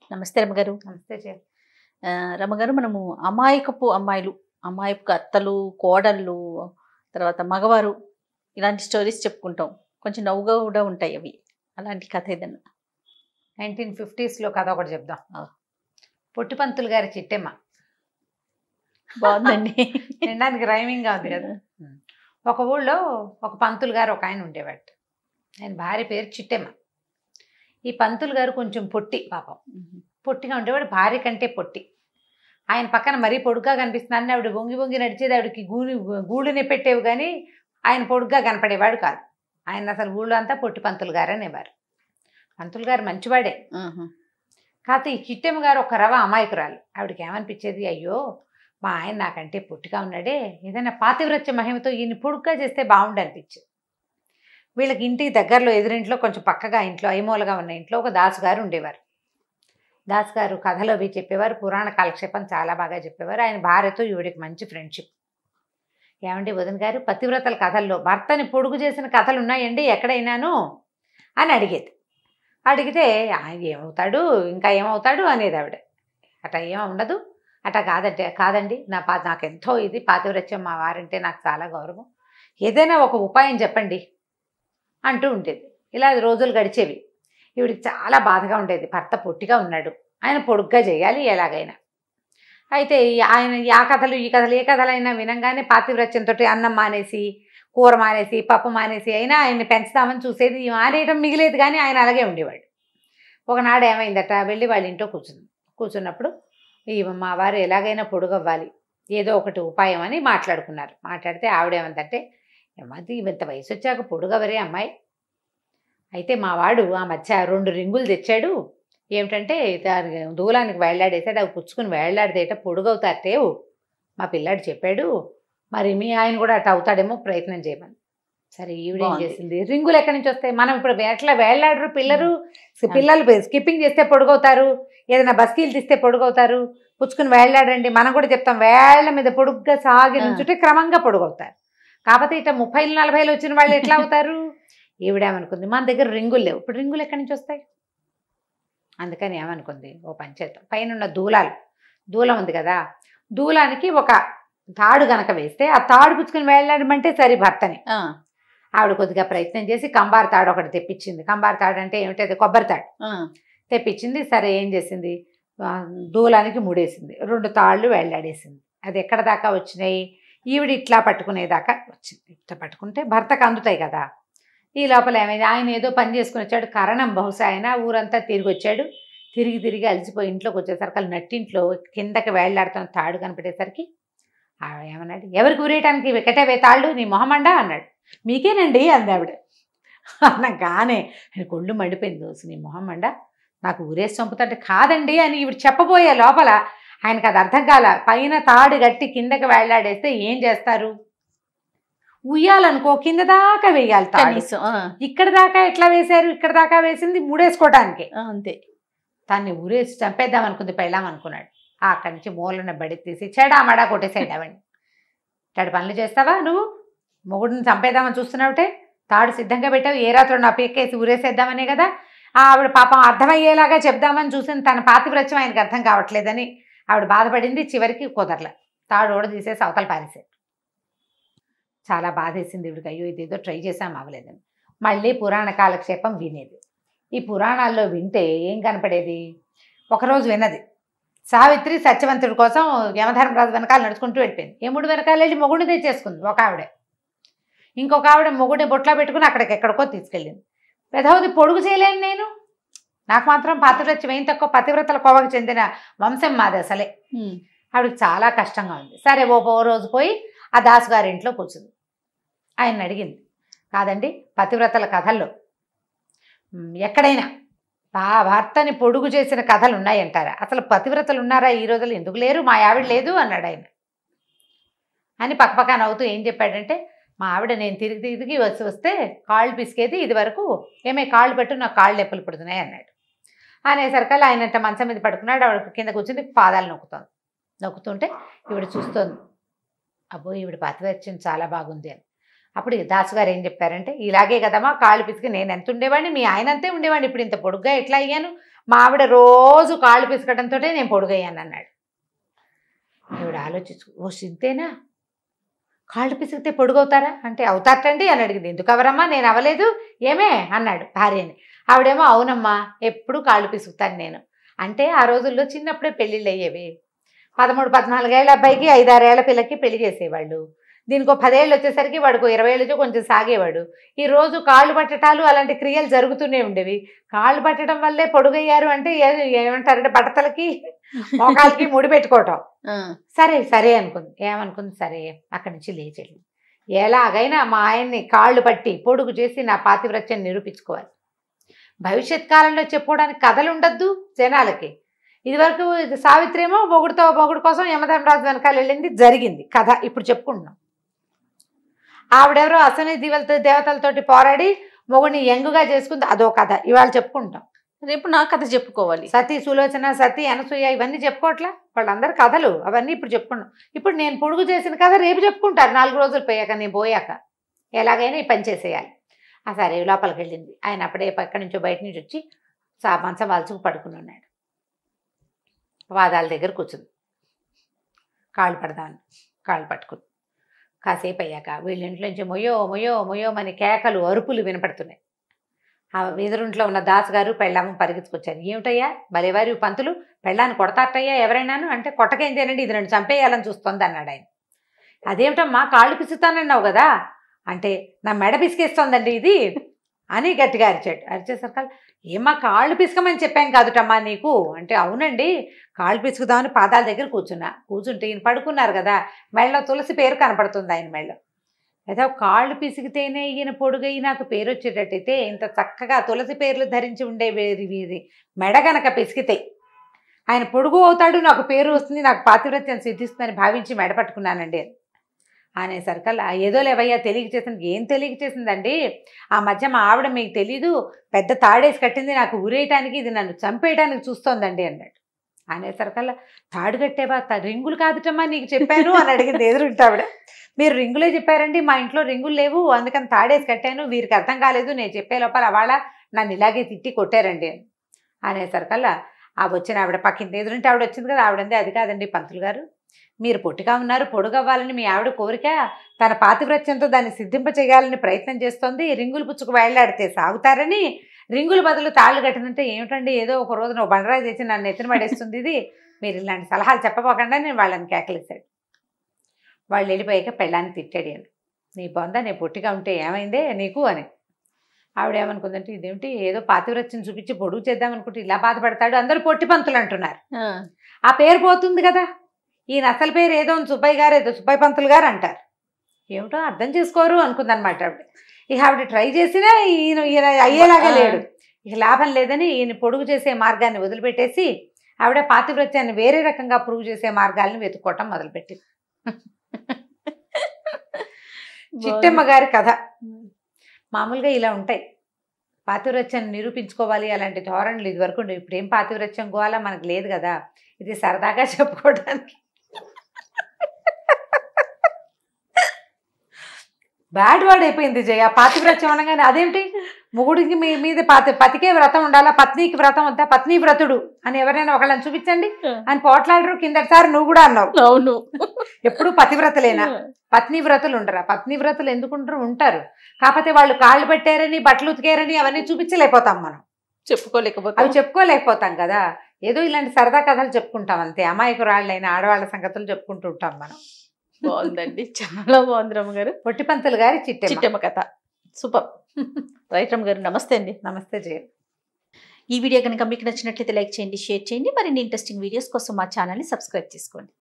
నమస్తే రమగారు. నమస్తే చే రమగారు, మనము అమాయకపు అమ్మాయిలు, అమాయకపు అత్తలు, కోడళ్ళు, తర్వాత మగవారు, ఇలాంటి స్టోరీస్ చెప్పుకుంటాం. కొంచెం నవ్వుగా కూడా ఉంటాయి అవి. అలాంటి కథ ఏదన్నా 1950s కథ ఒకటి చెప్దాం. ఆ. పొట్టిపంతులు గారి చిట్టెమ్మ. బాగుందండి. వినడానికి రైమింగ్గా ఉంది కదా. ఒక ఊళ్ళో ఒక పంతులు గారు ఒక ఆయన ఉండేవాడు. ఆయన భార్య పేరు చిట్టెమ్మ. ఈ పంతులు గారు కొంచెం పొట్టి, పాపం పొట్టిగా ఉండేవాడు, భార్య కంటే పొట్టి. ఆయన పక్కన మరీ పొడుగ్గా కనిపిస్తున్నారని ఆవిడ వంగి వంగి నడిచేది. ఆవిడకి గూడుని పెట్టేవి కానీ ఆయన పొడుగ్గా కనపడేవాడు కాదు. ఆయన అసలు ఊళ్ళో అంతా పొట్టి పంతులు గారు అనేవారు. పంతులు గారు మంచివాడే. కాకపోతే ఈ చిట్టెమ్మ గారు ఒక రవ అమాయకురాలు. ఆవిడకి ఏమనిపించేది, అయ్యో మా ఆయన నాకంటే పొట్టిగా ఉన్నాడే, ఏదైనా పాతివ్రత్య మహిమతో ఈయన పొడుగ్గా చేస్తే బాగుండు అనిపించేది. వీళ్ళకి ఇంటికి దగ్గరలో ఎదురింట్లో కొంచెం పక్కగా ఇంట్లో ఐమూలగా ఉన్న ఇంట్లో ఒక దాసుగారు ఉండేవారు. దాసుగారు కథలు అవి చెప్పేవారు, పురాణ కాలక్షేపం చాలా బాగా చెప్పేవారు. ఆయన భార్యతో ఈవిడికి మంచి ఫ్రెండ్షిప్. ఏమండి వదిన గారు, పతివ్రతల కథల్లో భర్తని పొడుగు చేసిన కథలు ఉన్నాయండి ఎక్కడైనాను అని అడిగేది. అడిగితే ఆయన ఏమవుతాడు, ఇంకా ఏమవుతాడు అనేది ఆవిడ. అట్లా ఏమీ ఉండదు, అట్లా కాదండి నాకు ఎంతో ఇది పాతివ్రత్యం, మా వారంటే నాకు చాలా గౌరవం, ఏదైనా ఒక ఉపాయం చెప్పండి అంటూ ఉండేది. ఇలా రోజులు గడిచేవి. ఈవిడికి చాలా బాధగా ఉండేది, భర్త పొట్టిగా ఉన్నాడు, ఆయన పొడుగ్గా చేయాలి ఎలాగైనా. అయితే ఆయన ఆ కథలు ఈ కథలు ఏ కథలైనా వినంగానే పాతివ్రత్యంతో అన్నం మానేసి, కూర మానేసి, పప్పు మానేసి అయినా ఆయన్ని పెంచుదామని చూసేది. మానేయడం మిగిలేదు కానీ ఆయన అలాగే ఉండేవాడు. ఒకనాడు ఏమైందట, వెళ్ళి వాళ్ళ ఇంట్లో కూర్చున్నప్పుడు మా వారు ఎలాగైనా పొడుగవ్వాలి, ఏదో ఒకటి ఉపాయం అని మాట్లాడుకున్నారు. మాట్లాడితే ఆవిడేమందంటే, ఏమది ఇంత వయసు వచ్చాక పొడుగవరే అమ్మాయి, అయితే మా వాడు ఆ మధ్య 2 రింగులు తెచ్చాడు, ఏమిటంటే దూలానికి వేళ్లాడేసాడు, అవి పుచ్చుకుని వేళ్లాడితేట పొడుగవుతారేవు మా పిల్లాడు చెప్పాడు, మరి మీ ఆయన కూడా అట్లా అవుతాడేమో ప్రయత్నం చేయమని. సరే ఈవిడేం చేసింది, రింగులు ఎక్కడి నుంచి వస్తాయి, మనం ఇప్పుడు ఎట్లా వేళ్లాడరు పిల్లలు స్కిప్పింగ్ చేస్తే పొడుగవుతారు, ఏదైనా బస్కీలు తీస్తే పొడుగవుతారు, పుచ్చుకుని వేళ్లాడండి మనం కూడా చెప్తాం, వేళ్ల మీద పొడుగ్గా సాగి నుంచుంటే క్రమంగా పొడుగవుతారు. కాకపోతే ఇట్లా 30, 40 వచ్చిన వాళ్ళు ఎట్లా అవుతారు. ఈవిడేమనుకుంది, మన దగ్గర రింగులు లేవు, ఇప్పుడు రింగులు ఎక్కడి నుంచి వస్తాయి. అందుకని ఏమనుకుంది, ఓ పంచేద్దాం, పైన దూలం ఉంది కదా, దూలానికి ఒక తాడు గనక వేస్తే ఆ తాడు పుచ్చుకుని వేళ్లాడమంటే సరి భర్తని. ఆవిడ కొద్దిగా ప్రయత్నం చేసి కంబారు తాడు ఒకటి తెప్పించింది. కంబారు తాడు అంటే ఏమిటి, అది కొబ్బరి తాడు తెప్పించింది. సరే ఏం చేసింది, దూలానికి ముడేసింది, 2 తాళ్ళు వేళ్లాడేసింది. అది ఎక్కడ దాకా వచ్చినాయి, ఈవిడ ఇట్లా పట్టుకునేదాకా వచ్చింది. ఇట్లా పట్టుకుంటే భర్తకు అందుతాయి కదా. ఈ లోపల ఏమైంది, ఆయన ఏదో పని చేసుకుని వచ్చాడు, కరణం బహుశా ఆయన ఊరంతా తిరిగి వచ్చాడు. తిరిగి అలసిపోయి ఇంట్లోకి వచ్చేసరికి వాళ్ళు నట్టింట్లో కిందకి వేళ్లాడుతున్న తాడు కనిపెట్టేసరికి ఏమన్నాడు, ఎవరికి ఊరేయటానికి వెకటవే తాళ్ళు, నీ మొహమండా అన్నాడు. మీకేనండి అంది ఆవిడ. అనగానే ఆయన కొళ్ళు మండిపోయింది. దోసు నీ మొహమండా, నాకు ఊరేసి చంపుతాంటే కాదండి అని ఈవిడ చెప్పబోయే లోపల ఆయనకు అది అర్థం కాల. పైన తాడు గట్టి కిందకి వేళ్లాడేస్తే ఏం చేస్తారు, ఉయ్యాలనుకో కింద దాకా వేయాలి తాడు, ఇక్కడ దాకా ఎట్లా వేశారు, ఇక్కడ దాకా వేసింది ముడేసుకోవటానికి అంతే. దాన్ని ఊరేసి చంపేద్దాం అనుకుంది, పెళ్ళాం అనుకున్నాడు. అక్కడి నుంచి మూలన బడి తీసి చెడామడా కొట్టేసేయడామండి. ఇట్లాంటి పనులు చేస్తావా నువ్వు, మొగుడిని చంపేద్దామని చూస్తున్నావుటే, తాడు సిద్ధంగా పెట్టావు, ఏ రాత్రి నా పీకేసి ఊరేసేద్దామనే కదా. ఆవిడ పాపం అర్థమయ్యేలాగా చెప్దామని చూసింది, తన పాతివ్రత్యం ఆయనకు అర్థం కావట్లేదని ఆవిడ బాధపడింది. చివరికి కుదరలే, తాడు ఓడ తీసేసి అవతల పారేసాడు. చాలా బాధేసింది ఈవిడికి, అయ్యో ఇదేదో ట్రై చేసాం అవ్వలేదని. మళ్ళీ పురాణ కాలక్షేపం వినేది. ఈ పురాణాల్లో వింటే ఏం కనపడేది, ఒకరోజు విన్నది, సావిత్రి సత్యవంతుడి కోసం యమధర్మరాజు వెనకాల నడుచుకుంటూ వెళ్ళిపోయింది. యముడు వెనకాల వెళ్ళి మొగుడిని తెచ్చేసుకుంది ఒక ఆవిడ. ఇంకొక ఆవిడ మొగుడిని బొట్లో పెట్టుకుని ఎక్కడికో తీసుకెళ్ళింది. పెదవది పొడుగు చేయలేను నేను, నాకు మాత్రం పాతివ్రత్యం ఏం తక్కువ, పతివ్రతల కోవకు చెందిన వంశం మాది అసలే. ఆవిడకి చాలా కష్టంగా ఉంది. సరే ఓ రోజు పోయి ఆ దాసుగారి ఇంట్లో కూర్చుంది. ఆయన అడిగింది, కాదండి పతివ్రతల కథల్లో ఎక్కడైనా భర్తని పొడుగు చేసిన కథలు ఉన్నాయంటారా, అసలు పతివ్రతలు ఉన్నారా ఈ రోజుల్లో, ఎందుకు లేరు, మా ఆవిడ లేదు అన్నాడు ఆయన. అని పక్కపక్క నవ్వుతూ ఏం చెప్పాడంటే, మా ఆవిడ నేను తిరిగి వస్తే కాళ్ళు పిసికేది, ఇది వరకు ఏమే కాళ్ళు పెట్టు, నాకు కాళ్ళు నొప్పులు పుడుతున్నాయి అన్నాడు. అనేసరికల్లా ఆయనంట మంచం మీద పడుకున్నాడు, ఆవిడ కింద కూర్చుంది, పాదాలు నొక్కుతుంటే ఈవిడ చూస్తోంది, అబ్బో ఈవిడ పాతివ్రత్యం చాలా బాగుంది అని. అప్పుడు దాసుగారు ఏం చెప్పారంటే, ఇలాగే కదమ్మా కాళ్ళు పిసికి నేను ఎంత ఉండేవాడిని, మీ ఆయన అంతే ఉండేవాడిని, ఇప్పుడు ఇంత పొడుగ్గా ఎట్లా అయ్యాను, మా ఆవిడ రోజు కాళ్ళు పిసకడంతో నేను పొడుగయ్యాను అన్నాడు. ఆవిడ ఆలోచించు, ఓ సిద్ధేనా, కాళ్ళు పిసికితే పొడుగవుతారా అంటే అవుతారటండి అని అడిగింది. ఎందుకు అవరమ్మా, నేను అవ్వలేదు ఏమే అన్నాడు భార్యని. ఆవిడేమో అవునమ్మా ఎప్పుడు కాళ్ళు పిసుకుతాను నేను అంటే. ఆ రోజుల్లో చిన్నప్పుడే పెళ్ళిళ్ళు అయ్యేవి. 13-14 ఏళ్ళ అబ్బాయికి 5-6 ఏళ్ల పిల్లకి పెళ్లి చేసేవాళ్ళు. దీనికి 10 ఏళ్ళు వచ్చేసరికి వాడికి 20 ఏళ్ళతో కొంచెం సాగేవాడు. ఈ రోజు కాళ్ళు పట్టటాలు అలాంటి క్రియలు జరుగుతూనే ఉండేవి. కాళ్ళు పట్టడం వల్లే పొడుగయ్యారు అంటే ఏమంటారంటే బట్టతలకి మోకాలకి ముడి పెట్టుకోవటం. సరే సరే అనుకుంది. ఏమనుకుంది, సరే అక్కడి నుంచి లేచెళ్ళి ఎలాగైనా మా ఆయన్ని కాళ్ళు పట్టి పొడుగు చేసి నా పాతివ్రత్యం నిరూపించుకోవాలి. భవిష్యత్ కాలంలో చెప్పుకోవడానికి కథలు ఉండద్దు జనాలకి. ఇదివరకు సావిత్రి ఏమో మొగుడు కోసం యమధర్మరాజు వెనకాల వెళ్ళింది, జరిగింది కథ. ఇప్పుడు చెప్పుకుంటున్నాం. ఆవిడెవరో అసలు దేవతలతోటి పోరాడి మొగుడిని యంగుగా చేసుకుంది, అదో కథ ఇవాళ చెప్పుకుంటాం. రేపు నా కథ చెప్పుకోవాలి. సతీ సులోచన, సతీ అనసూయ ఇవన్నీ చెప్పుకోవట్లా, వాళ్ళందరి కథలు అవన్నీ ఇప్పుడు చెప్పుకున్నాం. ఇప్పుడు నేను పొడుగు చేసిన కథ రేపు చెప్పుకుంటారు, 4 రోజులు పోయాక, నేను పోయాక ఎలాగైనా ఈ పని చేసేయాలి. సరే లోపలికి వెళ్ళింది. ఆయన అప్పుడే ఎక్కడి నుంచో బయట నుంచి వచ్చి మంచం వాల్చుకు పడుకుని ఉన్నాడు. వాదాల దగ్గర కూర్చుంది. కాళ్ళు పడదామని కాళ్ళు పట్టుకుంది. కాసేపు అయ్యాక వీళ్ళ ఇంట్లోంచి మొయ్యో మొయ్యో మొయ్యోమని కేకలు అరుపులు వినపడుతున్నాయి. ఆ ఎదురుంట్లో ఉన్న దాసుగారు పెళ్ళాము పరిగెత్తుకొచ్చారు. ఏమిటయ్యా భలేవారి పంతులు, పెళ్ళాన్ని కొడతారటయ్యా ఎవరైనాను అంటే, కొట్టకేంతేనండి, ఇది నన్ను చంపేయాలని చూస్తుంది అన్నాడు ఆయన. అదేమిటమ్మా కాళ్ళు పిసుకుతానన్నావు కదా అంటే, నా మెడ పిసికేస్తోందండి ఇది అని గట్టిగా అరిచాడు. అరిచేసరికి ఏమ్మా కాళ్ళు పిసుకమని చెప్పాను కాదుటమ్మా నీకు అంటే, అవునండి కాళ్ళు పిసుకుదామని పాదాల దగ్గర కూర్చుంటే ఈయన పడుకున్నారు కదా, మెళ్ళలో తులసి పేరు కనపడుతుంది ఆయన మెళ్ళలో. అయితే కాళ్ళు పిసికితేనే ఈయన పొడుగై నాకు పేరు వచ్చేటట్టయితే ఇంత చక్కగా తులసి పేర్లు ధరించి ఉండే వీరి మెడ గనక పిసికితే ఆయన పొడుగు అవుతాడు, నాకు పేరు వస్తుంది, నాకు పాతివ్రత్యం సిద్ధిస్తుందని భావించి మెడ పట్టుకున్నానండి అనేసరికల్లా ఏదో లేవయ్యా తెలియక చేసింది. ఏం తెలియక చేసిందండి, ఆ మధ్య మా ఆవిడ మీకు తెలీదు పెద్ద తాడేసి కట్టింది నాకు ఊరేయటానికి, ఇది నన్ను చంపేయడానికి చూస్తోందండి అన్నాడు. అనేసరికల్లా తాడు కట్టేవా, రింగులు కాదుటమ్మా నీకు చెప్పాను అని అడిగింది ఎదురుంటే ఆవిడ. మీరు రింగులే చెప్పారండి, మా ఇంట్లో రింగులు లేవు అందుకని తాడేసి కట్టాను, వీరికి అర్థం కాలేదు, నేను చెప్పే లోపల వాళ్ళ నన్ను ఇలాగే తిట్టి కొట్టారండి అని అనేసరికల్లా వచ్చిన ఆవిడ పక్కింది ఎదురుంటే ఆవిడ వచ్చింది కదా, ఆవిడంది అది కాదండి పంతులు గారు, మీరు పొట్టిగా ఉన్నారు, పొడుగవ్వాలని మీ ఆవిడ కోరిక, తన పాతివ్రత్యంతో దాన్ని సిద్ధింప చేయాలని ప్రయత్నం చేస్తోంది, రింగులు పుచ్చుకు వేళ్లాడితే సాగుతారని రింగుల బదులు తాళ్ళు కట్టినంటే, ఏమిటండి ఏదో ఒక రోజు నువ్వు బండరాయి తెచ్చి నన్ను ఎత్తిన పడేస్తుంది ఇది, మీరు ఇలాంటి సలహాలు చెప్పబోకుండా నేను వాళ్ళని కేకలేశాడు. వాళ్ళు వెళ్ళిపోయాక పెళ్ళాన్ని తిట్టాడు. అని నీ బొంద నీ పొట్టిగా ఉంటే ఏమైందే నీకు అని. ఆవిడేమనుకుందంటే, ఇదేమిటి ఏదో పాతివ్రత్యం చూపించి పొడుగు చేద్దామనుకుంటే ఇలా బాధపడతాడు, అందరూ పొట్టి పంతులు అంటున్నారు, ఆ పేరు పోతుంది కదా, ఈయన అసలు పేరు ఏదో సుబ్బయ్య గారు, ఏదో సుబ్బయ్య పంతులు గారు అంటారు, ఏమిటో అర్థం చేసుకోరు అనుకుందనమాట ఆవిడ. ఇక ఆవిడ ట్రై చేసినా ఈయన అయ్యేలాగా లేడు, ఇక లాభం లేదని ఈయన పొడుగు చేసే మార్గాన్ని వదిలిపెట్టేసి ఆవిడ పాతివ్రత్యాన్ని వేరే రకంగా ప్రూవ్ చేసే మార్గాలను వెతుక్కోవటం మొదలుపెట్టింది. చిట్టమ్మ గారి కథ మామూలుగా ఇలా ఉంటాయి. పాతివ్రత్యాన్ని నిరూపించుకోవాలి అలాంటి ధోరణులు ఇదివరకు ఉండేవి. ఇప్పుడు ఏం పాతివ్రత్యం గోవాలా మనకు లేదు కదా, ఇది సరదాగా చెప్పుకోవడానికి. బ్యాడ్ వర్డ్ అయిపోయింది జయ పాతివ్రత్యం అనగానే. అదేంటి మొగుడికి మీ మీద పతికే వ్రతం ఉండాలా, పత్నికి వ్రతం వద్దా, పత్ని వ్రతుడు అని ఎవరైనా ఒకళ్ళని చూపించండి అని పోట్లాడరు. కిందటిసారి నువ్వు కూడా అన్నావు. అవును, ఎప్పుడు పతివ్రతలేనా, పత్ని వ్రతులు ఉండరా? పత్ని వ్రతులు ఎందుకు ఉంటారు, కాకపోతే వాళ్ళు కాళ్ళు పెట్టారని బట్టలు ఉతికారని అవన్నీ చూపించలేకపోతాం, మనం చెప్పుకోలేకపోతాం కదా. ఏదో ఇలాంటి సరదా కథలు చెప్పుకుంటాం అంతే, అమాయకురాళ్ళైన ఆడవాళ్ళ సంగతులు చెప్పుకుంటూ ఉంటాం మనం. బాగుందండి, చాలా బాగుంది రమ్మగారు. పొట్టి పంతులు గారి చిట్టమ్మ కథ సూపర్. రైట్ రమ్మగారు, నమస్తే అండి. నమస్తే జయ. ఈ వీడియో కనుక మీకు నచ్చినట్లయితే లైక్ చేయండి, షేర్ చేయండి. మరిన్ని ఇంట్రెస్టింగ్ వీడియోస్ కోసం మా ఛానల్ని సబ్స్క్రైబ్ చేసుకోండి.